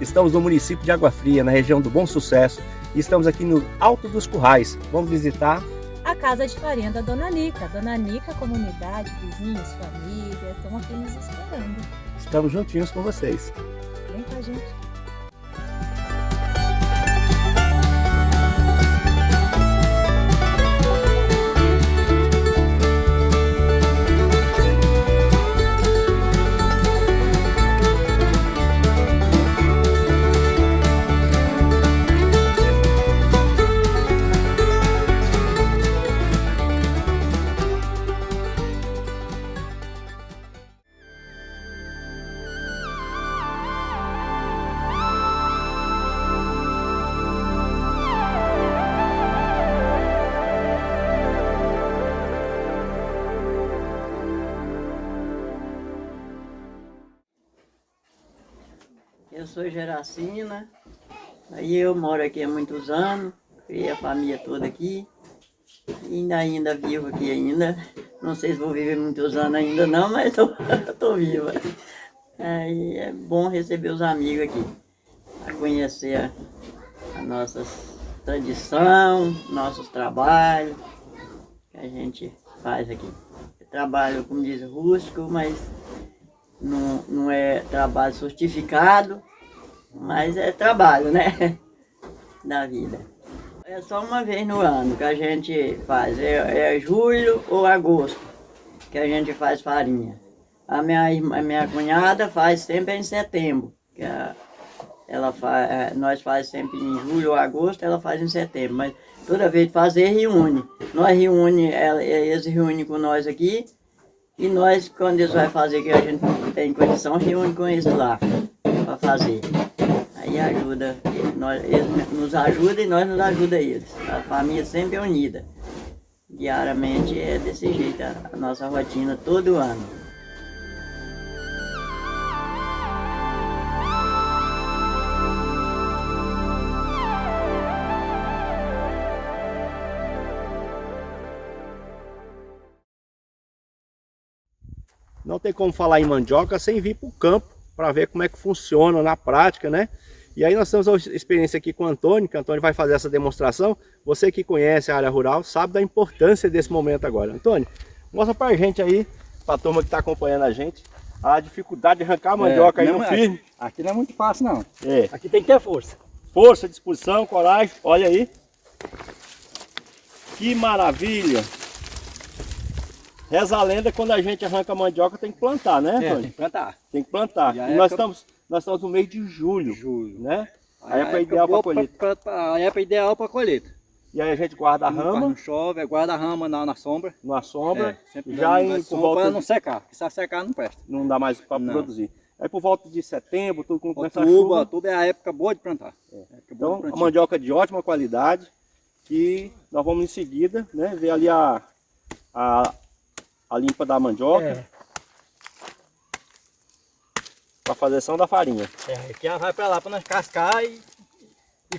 Estamos no município de Água Fria, na região do Bom Sucesso, e estamos aqui no Alto dos Currais. Vamos visitar a casa de farinha da Dona Nica. Dona Nica, comunidade, vizinhos, família, estão aqui nos esperando. Estamos juntinhos com vocês. Vem com a gente. Eu sou Geracina, aí eu moro aqui há muitos anos, criei a família toda aqui, e ainda vivo aqui ainda. Não sei se vou viver muitos anos ainda não, mas tô viva. Aí é bom receber os amigos aqui, a conhecer a nossa tradição, nossos trabalhos que a gente faz aqui. Eu trabalho, como diz, rústico, mas não é trabalho certificado, mas é trabalho, né? Da vida. É só uma vez no ano que a gente faz, é julho ou agosto que a gente faz farinha. A minha cunhada faz sempre em setembro, que nós faz sempre em julho ou agosto, ela faz em setembro, mas toda vez que fazer reúne. Eles reúnem com nós aqui. E nós, quando eles vão fazer, que a gente tem condição, reúne com eles lá, para fazer. Aí ajuda, eles nos ajudam e nós nos ajudamos eles. A família sempre é unida. Diariamente é desse jeito, a nossa rotina todo ano. Não tem como falar em mandioca sem vir para o campo para ver como é que funciona na prática, né? E aí nós temos a experiência aqui com o Antônio, que o Antônio vai fazer essa demonstração. Você que conhece a área rural sabe da importância desse momento agora. Antônio, mostra para a gente aí, para a turma que está acompanhando a gente, a dificuldade de arrancar a mandioca aí no firme. Aqui não é muito fácil não. É. Aqui tem que ter força. Força, disposição, coragem, olha aí. Que maravilha! Reza a lenda, quando a gente arranca a mandioca tem que plantar, né, Antônio? Tem que plantar. Tem que plantar. E nós estamos no mês de julho, né? A época ideal para a colheita. A época ideal para a colheita. E aí a gente guarda a rama. Não chove, guarda a rama na sombra. Na sombra. Sempre já por volta para não secar. Porque se secar não presta. Não dá mais para produzir. Aí por volta de setembro, tudo quando começa a chuva. Outubro é a época boa de plantar. Então a mandioca de ótima qualidade. Que nós vamos em seguida, né? Ver ali a limpa da mandioca para fazeção da farinha. Aqui ela vai para lá para nós cascar e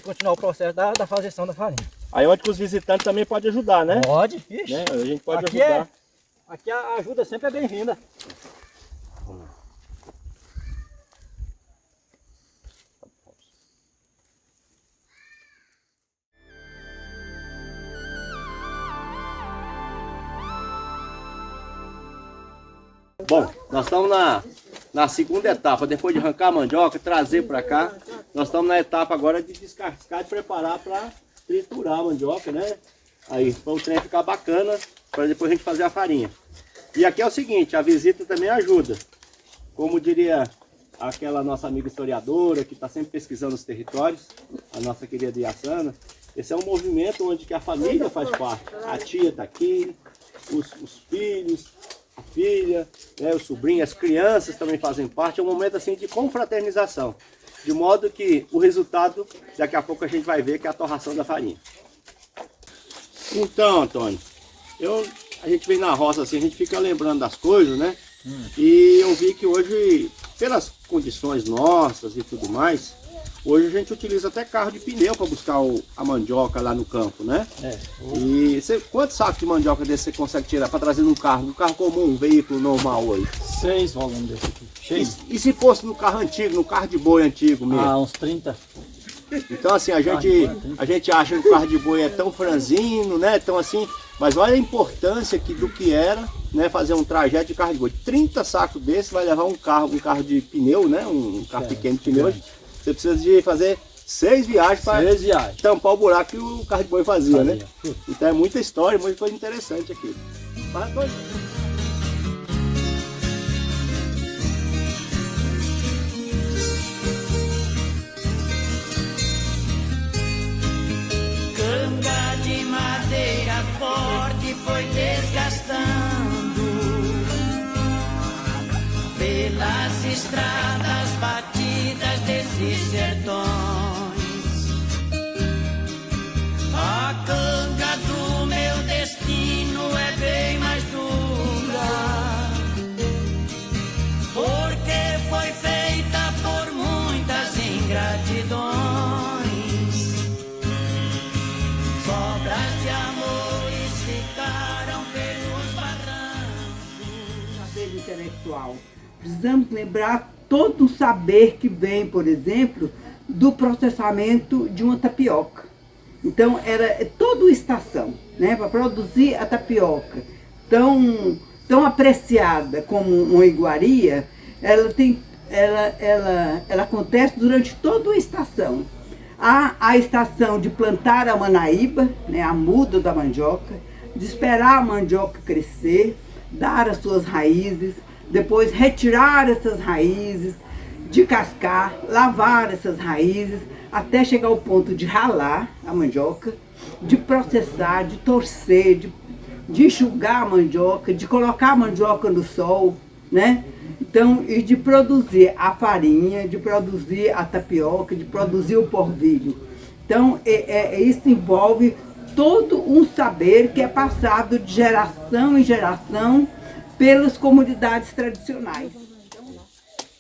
continuar o processo da fazeção da farinha. Aí onde que os visitantes também podem ajudar, né? Pode, ixi. Né? A gente pode aqui ajudar. Aqui a ajuda sempre é bem-vinda. Bom, nós estamos na segunda etapa, depois de arrancar a mandioca, trazer para cá. Nós estamos na etapa agora de descascar e preparar para triturar a mandioca, né? Aí, para o trem ficar bacana, para depois a gente fazer a farinha. E aqui é o seguinte, a visita também ajuda. Como diria aquela nossa amiga historiadora, que está sempre pesquisando os territórios, a nossa querida Iassana, esse é um movimento onde que a família faz parte. A tia está aqui, os filhos, a filha, né, o sobrinho, as crianças também fazem parte. É um momento assim de confraternização, de modo que o resultado daqui a pouco a gente vai ver, que é a torração da farinha. Então, Antônio, a gente vem na roça assim, a gente fica lembrando das coisas, né? E eu vi que hoje, pelas condições nossas e tudo mais, Hoje a gente utiliza até carro de pneu para buscar a mandioca lá no campo, né? E quantos sacos de mandioca desse você consegue tirar para trazer num carro comum, um veículo normal hoje? 6 volumes desse aqui. Cheio. E se fosse no carro antigo, no carro de boi antigo mesmo? Ah, uns 30. Então assim, a gente acha que o carro de boi é tão franzino, né? Tão assim, mas olha a importância do que era, né? Fazer um trajeto de carro de boi. 30 sacos desse vai levar um carro de pneu, né? Um carro pequeno de pneu. Você precisa de fazer 6 viagens para tampar o buraco que o carro de boi fazia, né? Então é muita história, muita coisa interessante aqui. Canga de madeira forte foi desgastando pelas estradas batidas desses sertões. A canga do meu destino é bem mais dura, porque foi feita por muitas ingratidões. Sobras de amores ficaram pelos barrancos. Saber intelectual. Precisamos lembrar todo o saber que vem, por exemplo, do processamento de uma tapioca. Então, era toda uma estação, né, para produzir a tapioca, tão apreciada como uma iguaria, ela acontece durante toda uma estação. Há a estação de plantar a manaíba, né, a muda da mandioca, de esperar a mandioca crescer, dar as suas raízes, depois retirar essas raízes, de cascar, lavar essas raízes, até chegar ao ponto de ralar a mandioca, de processar, de torcer, de enxugar a mandioca, de colocar a mandioca no sol, né? Então, e de produzir a farinha, de produzir a tapioca, de produzir o polvilho. Então, isso envolve todo um saber que é passado de geração em geração pelas comunidades tradicionais.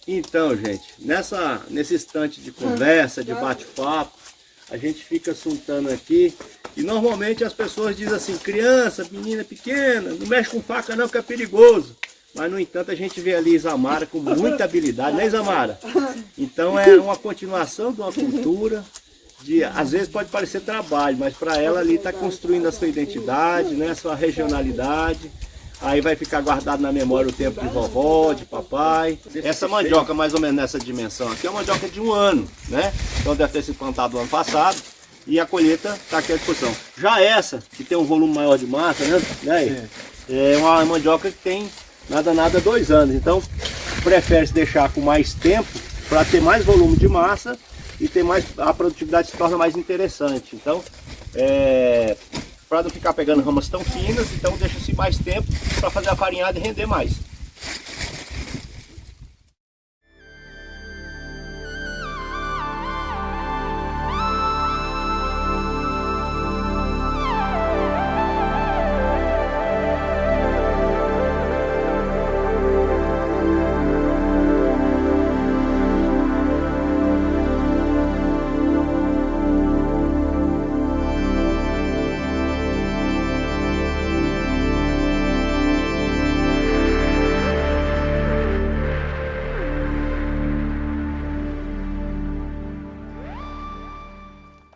Então, gente, nesse instante de conversa, de bate-papo, a gente fica assuntando aqui e normalmente as pessoas dizem assim, criança, menina pequena, não mexe com faca não, que é perigoso. Mas, no entanto, a gente vê ali Isamara com muita habilidade, né, Isamara? Então, é uma continuação de uma cultura, às vezes pode parecer trabalho, mas para ela ali está construindo a sua identidade, né, a sua regionalidade. Aí vai ficar guardado na memória o tempo de vovó, de papai. Essa mandioca, mais ou menos nessa dimensão aqui, é uma mandioca de 1 ano, né? Então deve ter sido plantado no ano passado. E a colheita está aqui à disposição. Já essa, que tem um volume maior de massa, né? É uma mandioca que tem nada 2 anos. Então, prefere-se deixar com mais tempo para ter mais volume de massa e ter a produtividade se torna mais interessante. Então, para não ficar pegando ramas tão finas, então deixa-se mais tempo para fazer a farinhada e render mais.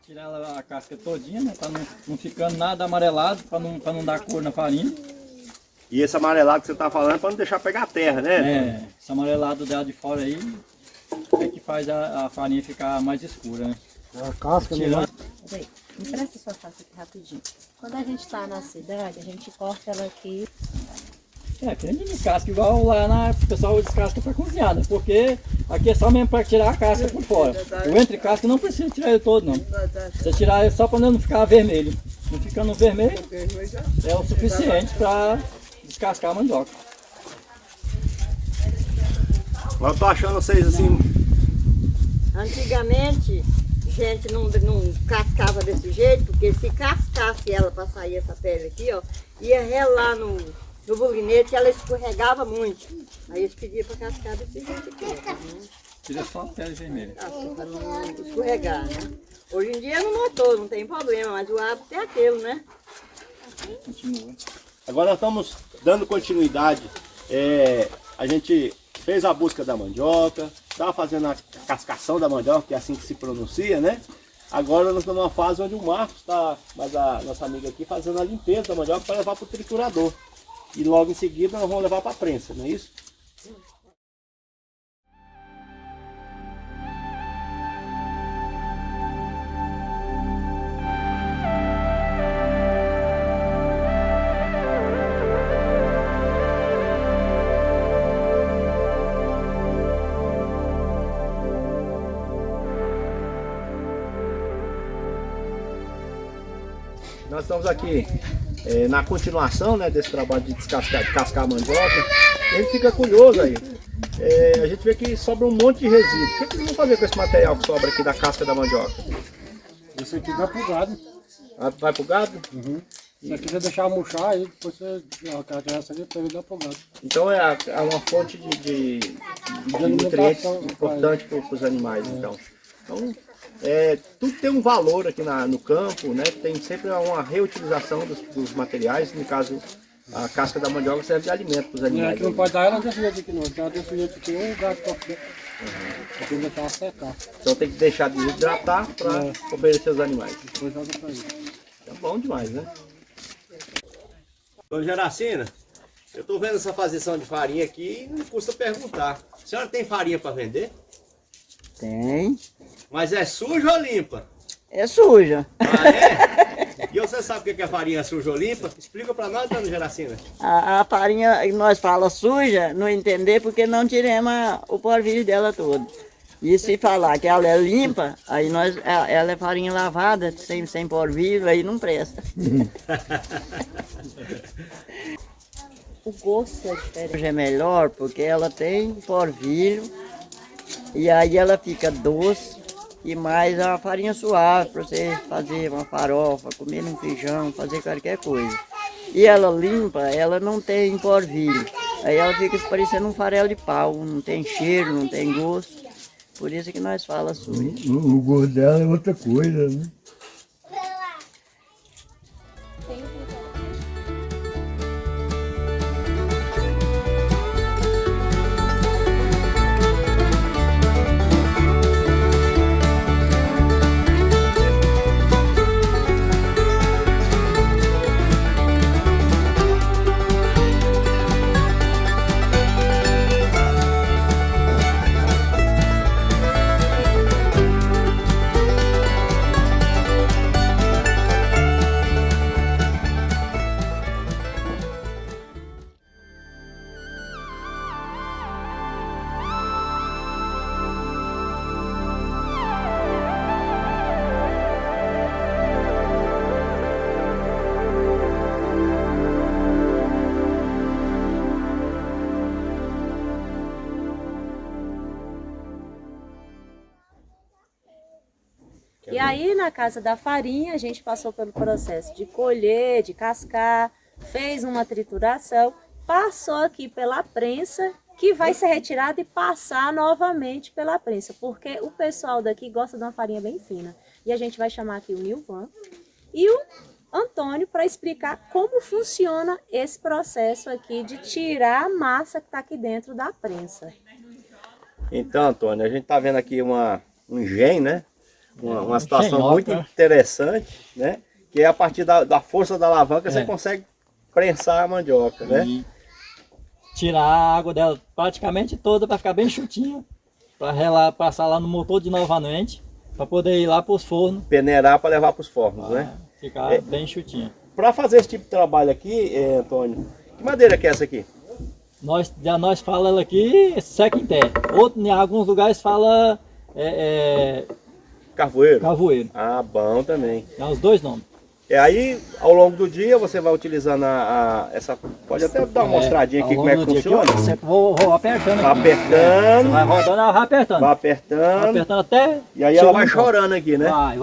Tirar a casca todinha, né, para não ficando nada amarelado, para não dar cor na farinha. E esse amarelado que você está falando é para não deixar pegar a terra, né? Esse amarelado dela de fora aí é que faz a farinha ficar mais escura, né? A casca não vai. Peraí, me presta sua faca aqui rapidinho. Quando a gente está na cidade, a gente corta ela aqui. Aqui a gente descasca igual lá o pessoal descasca para cozinhar, né? Porque aqui é só mesmo para tirar a casca por fora. O entre casca não precisa tirar ele todo, não. Você tirar ele só para não ficar vermelho. Não ficando vermelho é o suficiente para descascar a mandioca. Eu tô achando vocês assim... Antigamente, gente não cascava desse jeito, porque se cascasse ela para sair essa pele aqui, ó, ia relar no bulinete, ela escorregava muito. Aí eles pediam para cascar desse jeito aqui, ó, Tira só a pele vermelha. Para não escorregar, né? Hoje em dia no motor não tem problema, mas o hábito é aquele, né? Continua. Agora nós estamos dando continuidade. A gente fez a busca da mandioca, estava fazendo a cascação da mandioca, que é assim que se pronuncia, né? Agora nós estamos numa fase onde o Marcos está, mas a nossa amiga aqui, fazendo a limpeza da mandioca para levar para o triturador. E logo em seguida nós vamos levar para a prensa, não é isso? Nós estamos aqui na continuação, né, desse trabalho de descascar a mandioca. A gente fica curioso aí. A gente vê que sobra um monte de resíduo. O que vocês vão fazer com esse material que sobra aqui da casca da mandioca? Isso aqui dá pro gado. Vai pro gado? Uhum. Se quiser deixar murchar, aí depois você tirar essa aqui para dar pro gado. Então é uma fonte de nutrientes importante para os animais. Então tudo tem um valor aqui no campo, né? Tem sempre uma reutilização dos materiais. No caso, a casca da mandioca serve de alimento para os animais. Que não pode dar ela desse jeito aqui não. Ela desse jeito aqui, o gado pode porque ainda tá secar. Então tem que deixar de hidratar para oferecer aos animais. Depois joga para ele. É bom demais, né? Dona Geracina, eu estou vendo essa fazição de farinha aqui e não custa perguntar. A senhora tem farinha para vender? Tem. Mas é suja ou limpa? É suja. Ah, é? E você sabe o que é farinha suja ou limpa? Explica para nós, Dona Geracina. A farinha que nós fala suja, não entender porque não tiremos o porvírus dela todo. E se falar que ela é limpa, aí ela é farinha lavada, sem porvírus, aí não presta. O gosto é diferente. Hoje é melhor porque ela tem porvírus e aí ela fica doce e mais a farinha suave para você fazer uma farofa, comer um feijão, fazer qualquer coisa. E ela limpa, ela não tem porvírus. Aí ela fica parecendo um farelo de pau, não tem cheiro, não tem gosto. Por isso que nós falamos suja. O gosto dela é outra coisa, né? E aí na casa da farinha a gente passou pelo processo de colher, de cascar, fez uma trituração, passou aqui pela prensa, que vai ser retirada e passar novamente pela prensa, porque o pessoal daqui gosta de uma farinha bem fina. E a gente vai chamar aqui o Nilvan e o Antônio para explicar como funciona esse processo aqui de tirar a massa que está aqui dentro da prensa. Então, Antônio, a gente está vendo aqui um engenho, né? Uma situação muito interessante, né? Que é a partir da força da alavanca você consegue prensar a mandioca, né? E tirar a água dela praticamente toda para ficar bem chutinha, para passar lá no motor de novamente, para poder ir lá para os fornos. Peneirar para levar para os fornos, né? Ficar bem chutinha. Para fazer esse tipo de trabalho aqui, Antônio, que madeira que é essa aqui? Nós fala ela aqui seca em terra. Em alguns lugares fala Carvoeiro? Carvoeiro. Ah, bom também. Dá os dois nomes. Aí, ao longo do dia, você vai utilizando essa... Pode até dar uma mostradinha aqui como é que funciona? Vou apertando aqui. Vai apertando. Vai rodando, ela vai apertando. Vai apertando. Vai apertando até... E aí ela vai chorando aqui, né? Vai.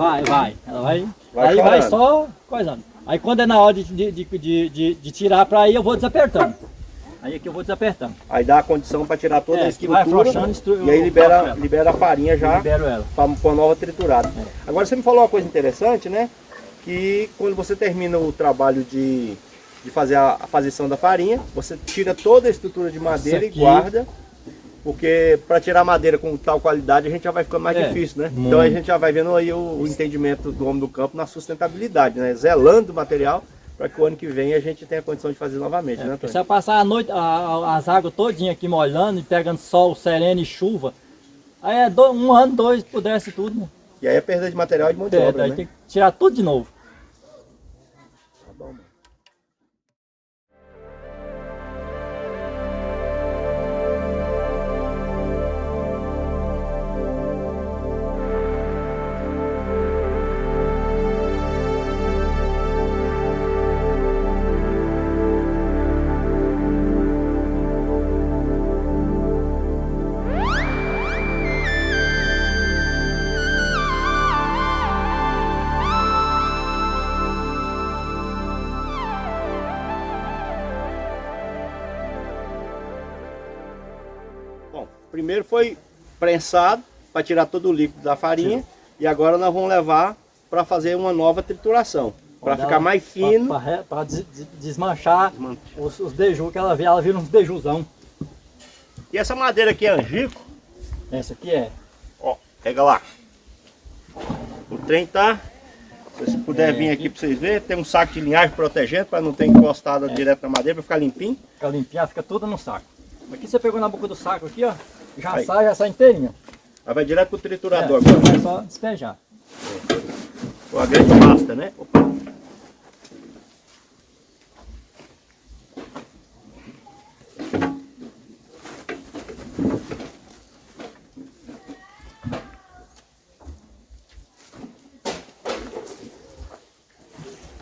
Ela vai aí chorando. vai só coisando. Aí quando é na hora de tirar para aí, eu vou desapertando. Aí aqui eu vou desapertando. Aí dá a condição para tirar toda a que vai estrutura. afrouxando, E aí eu faço ela. libera a farinha já Libero ela. para uma nova triturada. Agora você me falou uma coisa interessante, né? Que quando você termina o trabalho de fazer a fazição da farinha, você tira toda a estrutura de madeira Isso aqui. e guarda. Porque para tirar madeira com tal qualidade a gente já vai ficando mais difícil, né? Então a gente já vai vendo aí o entendimento do homem do campo na sustentabilidade, né? Zelando o material para que o ano que vem a gente tenha condição de fazer novamente, né, Antônio? Se eu passar a noite, as águas todinhas aqui molhando e pegando sol, sereno e chuva, aí é 1 ano, 2, pudesse tudo, né? E aí é perda de material e de mão de obra, Aí né? tem que tirar tudo de novo. Tá bom, mano. Bom, primeiro foi prensado para tirar todo o líquido da farinha. E agora nós vamos levar para fazer uma nova trituração. Para ficar mais fino. Para desmanchar os beijos que ela vira uns beijuzão. E essa madeira aqui é angico. Essa aqui é. Ó, pega lá. O trem tá. Se você puder vir aqui para vocês verem, tem um saco de linhagem protegendo para não ter encostado direto na madeira, para ficar limpinho. Fica limpinha, fica toda no saco. Aqui você pegou na boca do saco aqui, ó. Já Aí. sai inteirinha. Aí vai direto pro triturador É agora. só despejar. Com a grande pasta, né? Opa.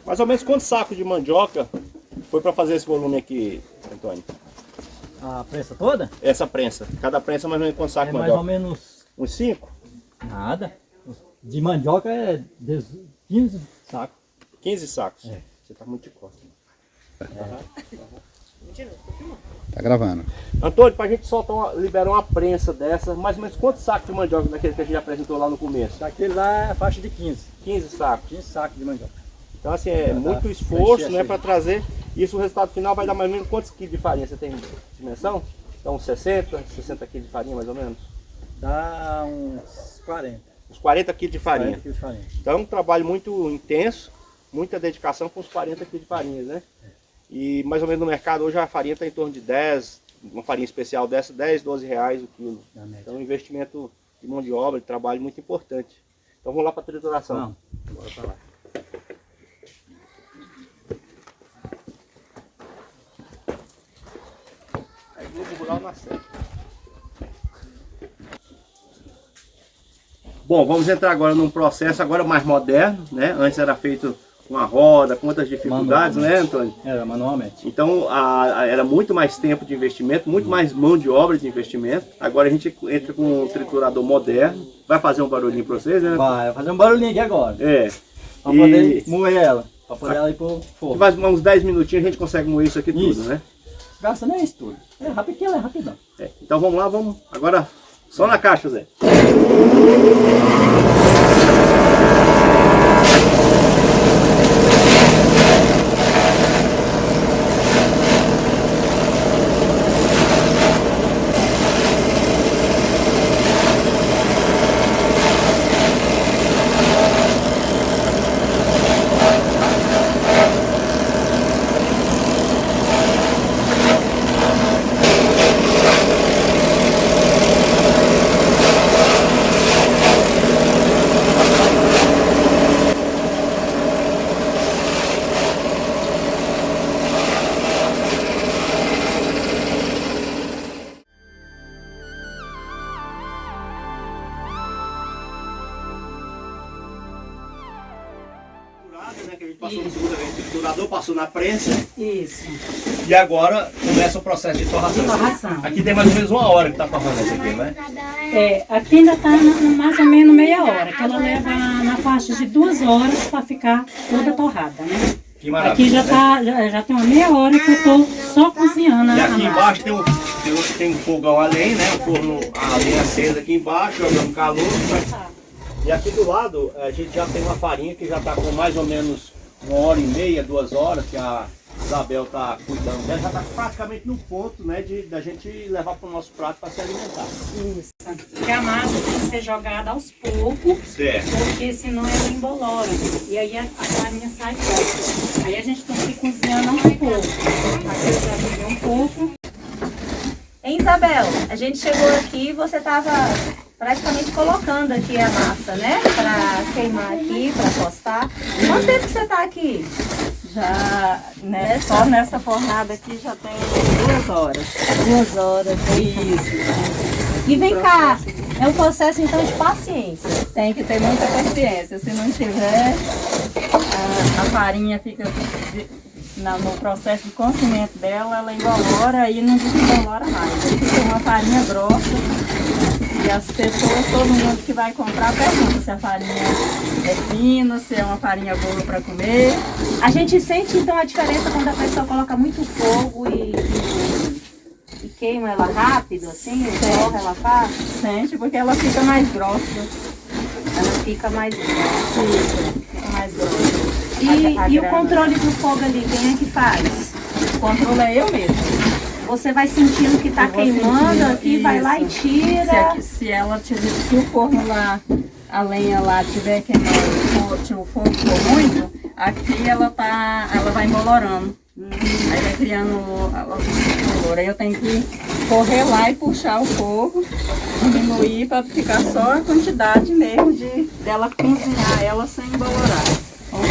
Mais ou menos quantos sacos de mandioca foi para fazer esse volume aqui, Antônio? A prensa toda? Essa prensa. Cada prensa mais ou menos quantos sacos É de mais mandioca? ou menos Uns 5? nada. De mandioca é 15 sacos. 15 sacos. É. Você tá muito de costa. Tá gravando. Antônio, pra gente soltar liberar uma prensa dessa, mais ou menos quantos sacos de mandioca daquele que a gente já apresentou lá no começo? Daquele lá é a faixa de 15. 15 sacos. 15 sacos de mandioca. Então assim, é muito Vai esforço, encher né, assim. para trazer. Isso, o resultado final vai dar mais ou menos quantos quilos de farinha? Você tem dimensão? Então 60 quilos de farinha mais ou menos? Dá uns 40. Uns 40 quilos de farinha. 40 quilos de farinha. Então é um trabalho muito intenso, muita dedicação com os 40 quilos de farinha, né? E mais ou menos no mercado hoje a farinha está em torno de 10, uma farinha especial dessa, 10, 12 reais o quilo. Então é um investimento de mão de obra, de trabalho muito importante. Então vamos lá para a trituração. Vamos. Bora para lá. Aí Globo Rural na sede. Bom, vamos entrar agora num processo agora mais moderno, né? Antes era feito com a roda, com outras dificuldades, né, Antônio? Era manualmente. Então era muito mais tempo de investimento, muito mais mão de obra de investimento. Agora a gente entra com um triturador moderno. Vai fazer um barulhinho para vocês, né? Vai fazer um barulhinho aqui agora. É. Pra poder moer ela. Pra poder ela ir pro forno. Mais uns 10 minutinhos a gente consegue moer isso aqui tudo, Isso. né? Gasta nem isso tudo. É rapidinho, é rapidão. É. Então vamos lá, vamos. Agora só na caixa, Zé. Né, que a gente passou no segundo evento, o triturador passou na prensa Isso. e agora começa o processo de torração. Torração. Aqui tem mais ou menos 1 hora que está torrando isso aqui, né? É, aqui ainda está mais ou menos meia hora, que ela leva na faixa de 2 horas para ficar toda torrada, né? Que maravilha. Aqui já tem uma meia hora que eu tô só cozinhando E a aqui massa. embaixo tem um fogão a lenha, né? Um forno a lenha acesa aqui embaixo, jogando calor. E aqui do lado a gente já tem uma farinha que já está com mais ou menos 1h30, 2 horas, que a Isabel está cuidando dela. Já está praticamente no ponto, né, da gente levar para o nosso prato para se alimentar. Isso. Porque a massa tem que ser jogada aos poucos, Certo. porque senão ela embolora. E aí a farinha sai fora. Aí a gente tem que ir cozinhando aos poucos. Aqui eu já joguei um pouco. Hein, Isabel, a gente chegou aqui e você estava praticamente colocando aqui a massa, né? Para queimar aqui, para tostar. Quanto tempo que você está aqui? Já, né, só nessa fornada aqui já tem 2 horas. 2 horas. Isso. E vem cá, é um processo então de paciência. Tem que ter muita paciência. Se não tiver, a farinha fica no processo de cozimento dela, ela embolora e não desembolora mais. Aí fica uma farinha grossa. E as pessoas, todo mundo que vai comprar, pergunta se a farinha é fina, se é uma farinha boa para comer. A gente sente então a diferença quando a pessoa coloca muito fogo e queima ela rápido, assim, torra ela fácil? Sente, porque ela fica mais grossa. Ela fica mais grossa. Fica mais grossa. E o controle do fogo ali, quem é que faz? O controle é eu mesmo. Você vai sentindo que está queimando aqui, isso. Vai lá e tira. Se o forno lá, a lenha lá tiver queimando, se o fogo for muito, aqui ela vai embolorando. Aí vai criando o calor. Aí eu tenho que correr lá e puxar o fogo, diminuir para ficar só a quantidade mesmo dela cozinhar ela sem embolorar. Ok.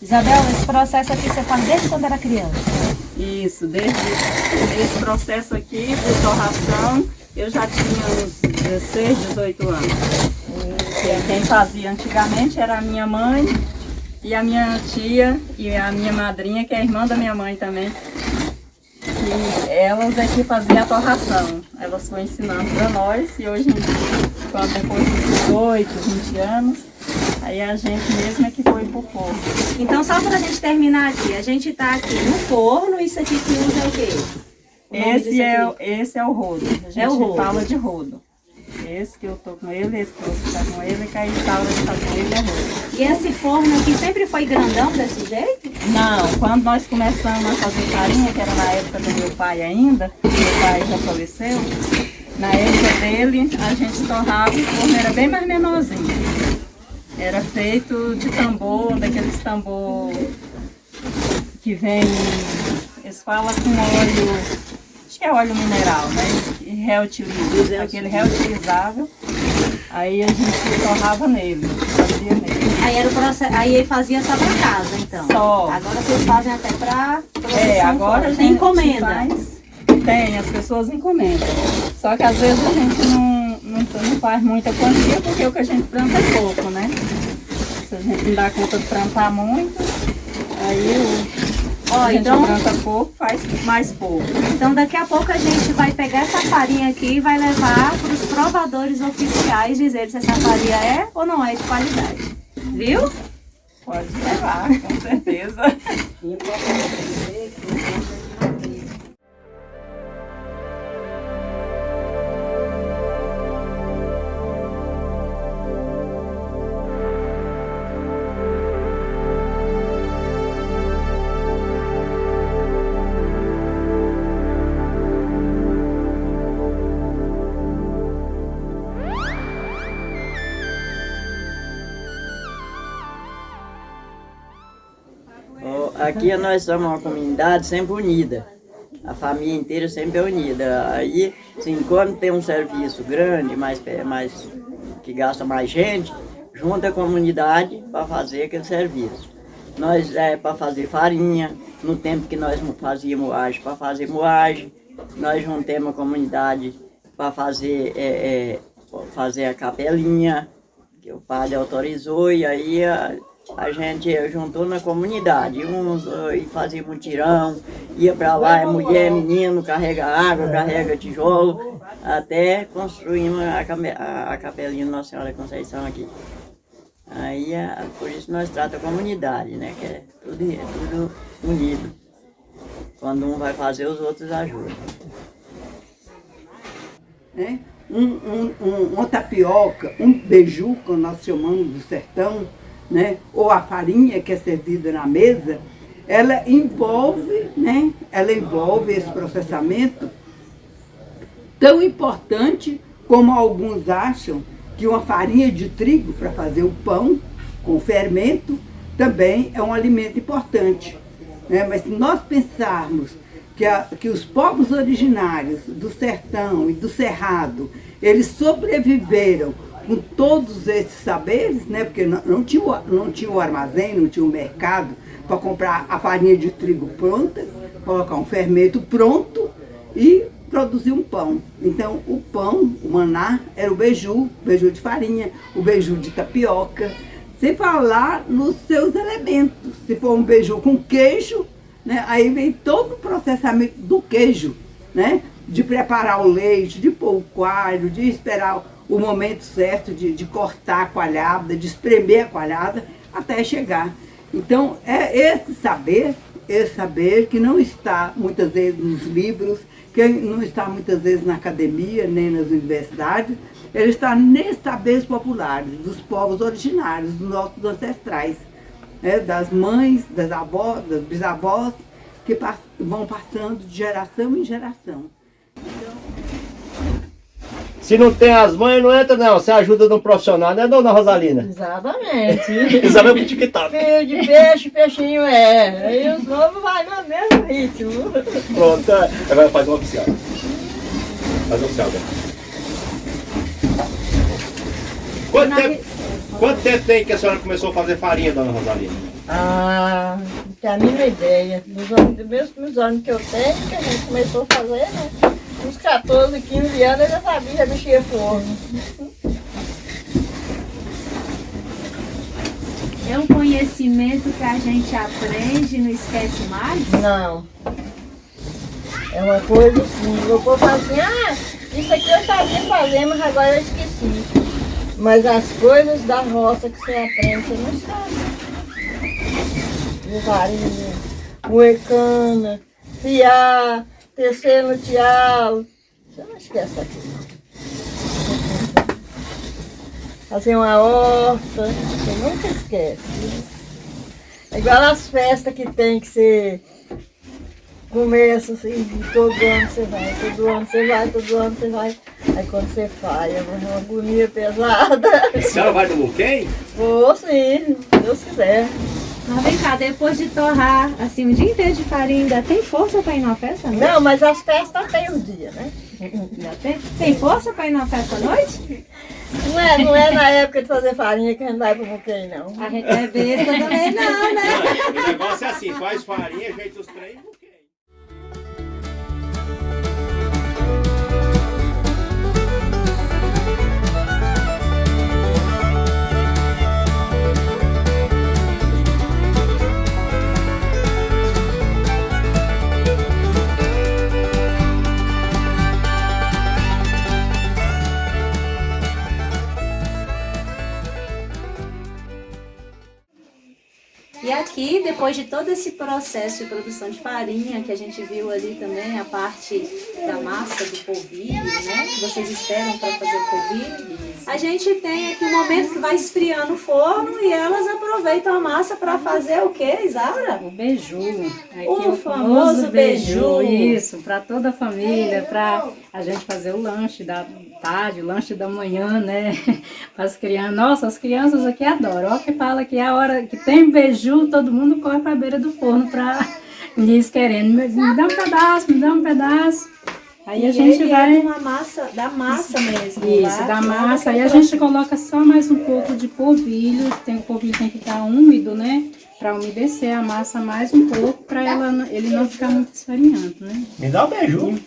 Isabel, esse processo aqui você faz desde quando era criança? Isso, desde esse processo aqui de torração, eu já tinha uns 16, 18 anos. Quem fazia antigamente era a minha mãe e a minha tia e a minha madrinha, que é a irmã da minha mãe também. E elas é que faziam a torração. Elas foram ensinando para nós e hoje em dia, depois de 18, 20 anos, aí a gente mesmo é que foi pro forno. Então, só para a gente terminar aqui, a gente está aqui no forno, isso aqui que usa é o quê? Esse é o rodo. A gente fala de rodo. Esse que eu tô com ele, esse que você tá com ele, que a Isaura está com ele é rodo. E esse forno aqui sempre foi grandão desse jeito? Não, quando nós começamos a fazer farinha, que era na época do meu pai ainda, meu pai já faleceu, na época dele a gente torrava, o forno era bem mais menorzinho. Era feito de tambor, daqueles tambor que vem, eles falam com óleo, acho que é óleo mineral, né? Reutilizável, aquele reutilizável. Aí a gente torrava nele, fazia nele. Aí era o processo, aí fazia só para casa, então? Só. Agora vocês fazem até para produção agora fora. a Tem gente encomenda? Tem, as pessoas encomendam. Só que às vezes a gente não faz muita quantia, porque o que a gente planta é pouco, né? Se a gente não dá conta de plantar muito, aí a gente planta pouco, faz mais pouco. Então daqui a pouco a gente vai pegar essa farinha aqui e vai levar para os provadores oficiais dizer se essa farinha é ou não é de qualidade. Viu? Pode levar, com certeza. Aqui nós somos uma comunidade sempre unida. A família inteira sempre é unida. Aí, assim, quando tem um serviço grande, que gasta mais gente, junta a comunidade para fazer aquele serviço. Nós para fazer farinha, no tempo que nós não fazíamos moagem, para fazer moagem. Nós juntamos a comunidade para fazer a capelinha, que o padre autorizou, e aí a gente juntou na comunidade, e fazia mutirão, ia para lá, mulher, menino, carrega água, carrega tijolo, até construímos a capelinha Nossa Senhora Conceição aqui. Aí, por isso nós tratamos a comunidade, né? Que é tudo unido. Quando um vai fazer, os outros ajudam. Né? Uma tapioca, um beiju, como nós chamamos do sertão, né? Ou a farinha que é servida na mesa, ela envolve, né? Ela envolve esse processamento tão importante como alguns acham que uma farinha de trigo para fazer o pão com fermento também é um alimento importante. Né? Mas se nós pensarmos que os povos originários do sertão e do cerrado, eles sobreviveram com todos esses saberes, né? Porque não tinha o armazém, não tinha o mercado para comprar a farinha de trigo pronta, colocar um fermento pronto e produzir um pão. Então o pão, o maná, era o beiju de farinha, o beiju de tapioca, sem falar nos seus elementos. Se for um beiju com queijo, né, aí vem todo o processamento do queijo, né, de preparar o leite, de pôr o coalho, de esperar o momento certo de cortar a coalhada, de espremer a coalhada até chegar. Então é esse saber que não está muitas vezes nos livros, que não está muitas vezes na academia, nem nas universidades, ele está nesses saberes populares, dos povos originários, dos nossos ancestrais, né, das mães, das avós, das bisavós, que vão passando de geração em geração. Se não tem as mães, não entra não. Você ajuda de um profissional, né, dona Rosalina? Exatamente. Exame pro TikTok. Filho de peixe, peixinho é. Aí os novos vai no mesmo ritmo. Pronto, agora faz um oficial. Faz um oficial, né? Quanto tempo tem que a senhora começou a fazer farinha, dona Rosalina? Ah, não tenho a mínima ideia. Nos anos que eu tenho, que a gente começou a fazer, né? Uns 14, 15 anos eu já sabia, já mexia forno. É um conhecimento que a gente aprende e não esquece mais? Não. É uma coisa assim, eu vou falar assim, isso aqui eu sabia fazer, mas agora eu esqueci. Mas as coisas da roça que você aprende, você não esquece. Farinha, moer cana, fiar, tecer no tialo. Você não esquece daquilo. Fazer uma horta, você nunca esquece. É igual as festas que tem que ser. Começa assim, todo ano você vai, todo ano você vai, todo ano você vai. Aí quando você faz, é uma agonia pesada. A senhora vai no buquê? Vou sim, se Deus quiser. Mas vem cá, depois de torrar assim um dia inteiro de farinha, ainda tem força para ir numa festa à noite? Não, mas as festas tem o dia, né? Ainda tem força para ir numa festa à noite? Não é na época de fazer farinha que a gente vai pro buquê, não. A gente é besta também não, né? O negócio é assim, faz farinha, ajeita os trem e buquê. E aqui, depois de todo esse processo de produção de farinha, que a gente viu ali também, a parte da massa do polvilho, né? Que vocês esperam para fazer o polvilho. A gente tem aqui um momento que vai esfriando o forno e elas aproveitam a massa para fazer o que, Isaura? O beiju. Aqui O famoso beiju. Isso, para toda a família, para a gente fazer o lanche da tarde, o lanche da manhã, né? Para as crianças. Nossa, as crianças aqui adoram. Olha que fala que a hora que tem beiju, todo mundo corre para a beira do forno para eles querendo. Me dá um pedaço, me dá um pedaço. Aí a gente vai... uma massa, da massa mesmo. Isso, lá, da massa. Aí a gente coloca só mais um pouco de polvilho. O polvilho tem que estar úmido, né? Para umedecer a massa mais um pouco, para ele não ficar muito esfarinhado, né? Me dá um beijo.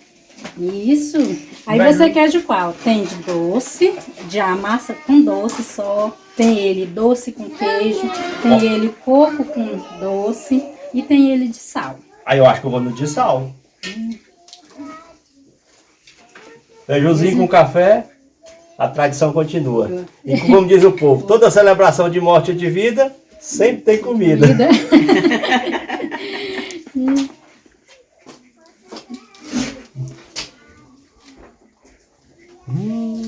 Isso. Aí você quer de qual? Tem de doce, de a massa com doce só. Tem ele doce com queijo. Tem ele coco com doce. E tem ele de sal. Aí eu acho que eu vou no de sal. Beijuzinho com café. a tradição continua. E como diz o povo, toda celebração de morte e de vida sempre tem comida.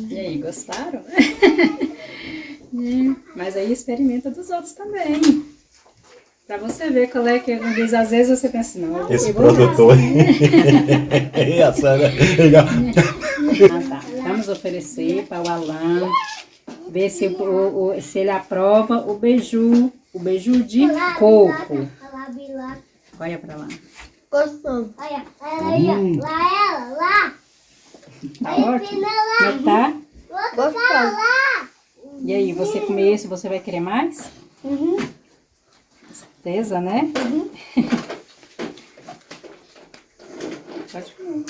E aí, gostaram? Mas aí experimenta dos outros também. Pra você ver qual é que às vezes você pensa, não, esse produtor. E a Sandra? Tá. Vamos oferecer para o Alan, ver se, se ele aprova o beiju de coco. Olha para lá. Gostoso. Olha, lá. Tá ótimo? Já tá? Gostoso. E aí, você comer esse, você vai querer mais? Uhum. Certeza, né? Uhum. Pode comer.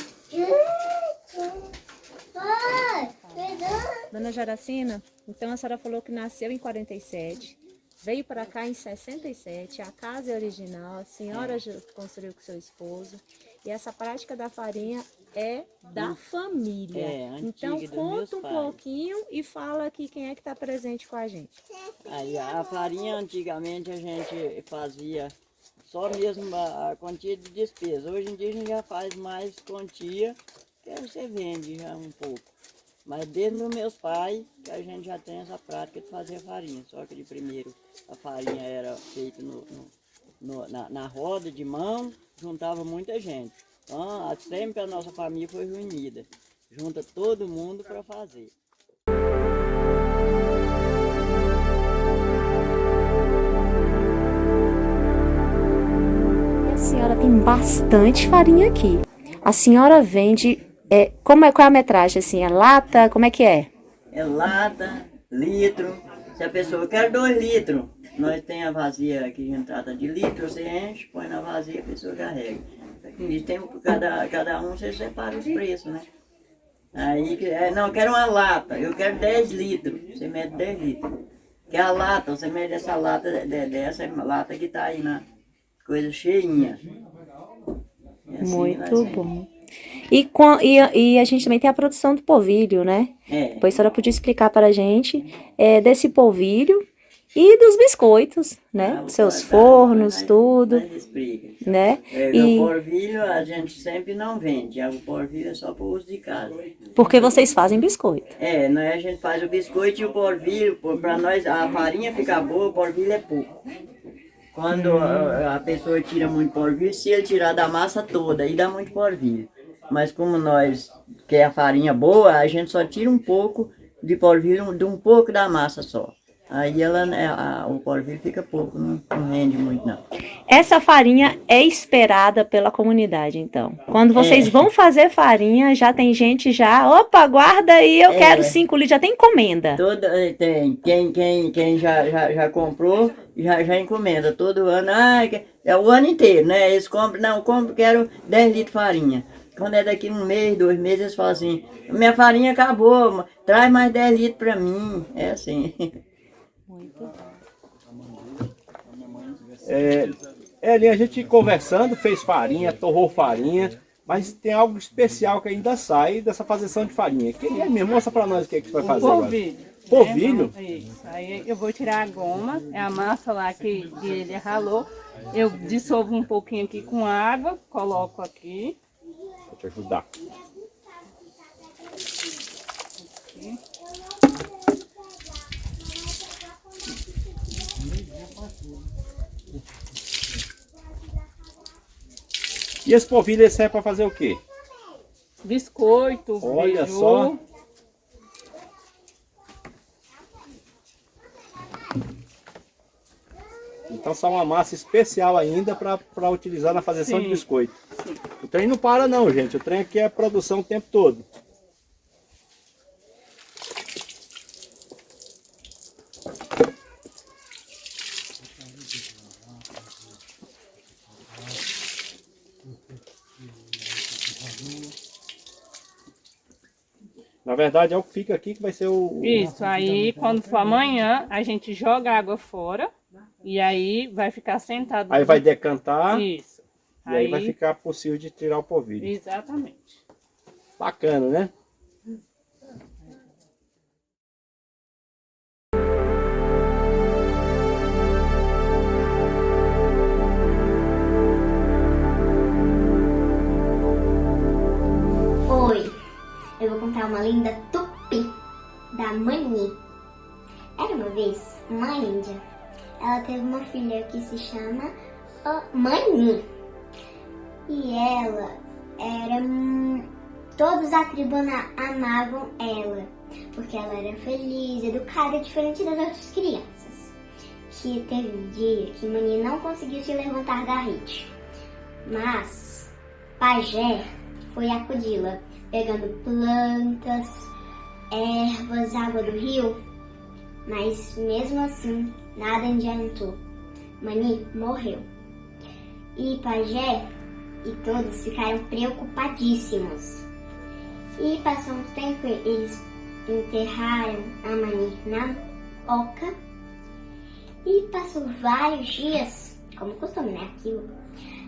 Dona Jaracina, então a senhora falou que nasceu em 47, veio para cá em 67, a casa é original, a senhora já construiu com seu esposo, e essa prática da farinha é da família. antiga, então dos conta meus um pais. pouquinho e fala aqui quem é que está presente com a gente. Aí a farinha antigamente a gente fazia só mesmo a quantia de despesa. Hoje em dia a gente já faz mais quantia, que aí você vende já um pouco. Mas desde os meus pais que a gente já tem essa prática de fazer farinha. Só que de primeiro a farinha era feita na roda de mão, juntava muita gente. Então sempre a nossa família foi reunida. Junta todo mundo para fazer. A senhora tem bastante farinha aqui. A senhora vende, qual é a metragem assim? É lata? Como é que é? É lata, litro. Se a pessoa quer 2 litros, nós tem a vazia aqui, a gente trata de litro, você enche, põe na vazia, a pessoa carrega. E tem cada um, você separa os preços, né? Aí, não, eu quero uma lata, eu quero 10 litros, você mede 10 litros. Quer a lata, você mede essa lata, dessa lata que tá aí na coisa cheinha. É assim. Muito bom. E a gente também tem a produção do polvilho, né? Depois a senhora podia explicar para a gente desse polvilho e dos biscoitos, né? Seus fornos, tudo. Né? O polvilho a gente sempre não vende, o polvilho é só para uso de casa. Porque vocês fazem biscoito. Nós a gente faz o biscoito e o polvilho, para nós a farinha ficar boa, o polvilho é pouco. Quando a pessoa tira muito polvilho, se ele tirar da massa toda, aí dá muito polvilho. Mas como nós quer a farinha boa, a gente só tira um pouco de polvilho, de um pouco da massa só. Aí o polvilho fica pouco, não rende muito não. Essa farinha é esperada pela comunidade, então. Quando vocês vão fazer farinha, já tem gente opa, guarda aí, eu quero 5 litros, já tem encomenda. Tem, quem já comprou, já encomenda todo ano, é o ano inteiro, né? Eles compram, quero 10 litros de farinha. Quando é daqui 1 mês, 2 meses, eles falam assim, minha farinha acabou, traz mais 10 litros pra mim, é assim. A gente conversando, fez farinha, torrou farinha, mas tem algo especial que ainda sai dessa fazeção de farinha. Quem é mesmo? Mostra pra nós o que você vai fazer agora. Polvilho? Isso. Aí eu vou tirar a goma, é a massa lá que ele ralou. Eu dissolvo um pouquinho aqui com água, coloco aqui. Vou te ajudar. Aqui. E esse polvilho serve para fazer o quê? Biscoito, olha beiju. Só. Então só uma massa especial ainda para utilizar na fazeção de biscoito. Sim. O trem não para não, gente. O trem aqui é produção o tempo todo. Na verdade é o que fica aqui que vai ser o... Isso, aí quando for amanhã a gente joga a água fora e aí vai ficar sentado. Aí vai decantar. Isso. E aí vai ficar possível de tirar o polvilho. Exatamente. Bacana, né? lenda tupi da Mani. Era uma vez uma índia. Ela teve uma filha que se chama Mani. E ela era... Todos da tribo amavam ela, porque ela era feliz, educada, diferente das outras crianças. Que teve um dia que Mani não conseguiu se levantar da rede. Mas Pajé foi acudi-la, pegando plantas, ervas, água do rio. Mas mesmo assim, nada adiantou. Mani morreu. E Pajé e todos ficaram preocupadíssimos. E passou um tempo, eles enterraram a Mani na oca. E passou vários dias, como costume, né? Aquilo.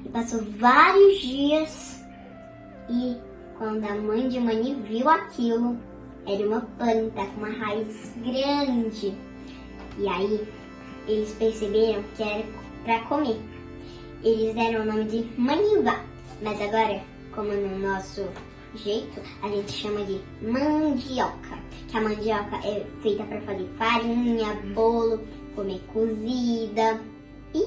E passou vários dias. E quando a mãe de Mani viu aquilo, era uma planta com uma raiz grande. E aí, eles perceberam que era para comer. Eles deram o nome de Manivá. Mas agora, como no nosso jeito, a gente chama de mandioca. Que a mandioca é feita para fazer farinha, bolo, comer cozida. E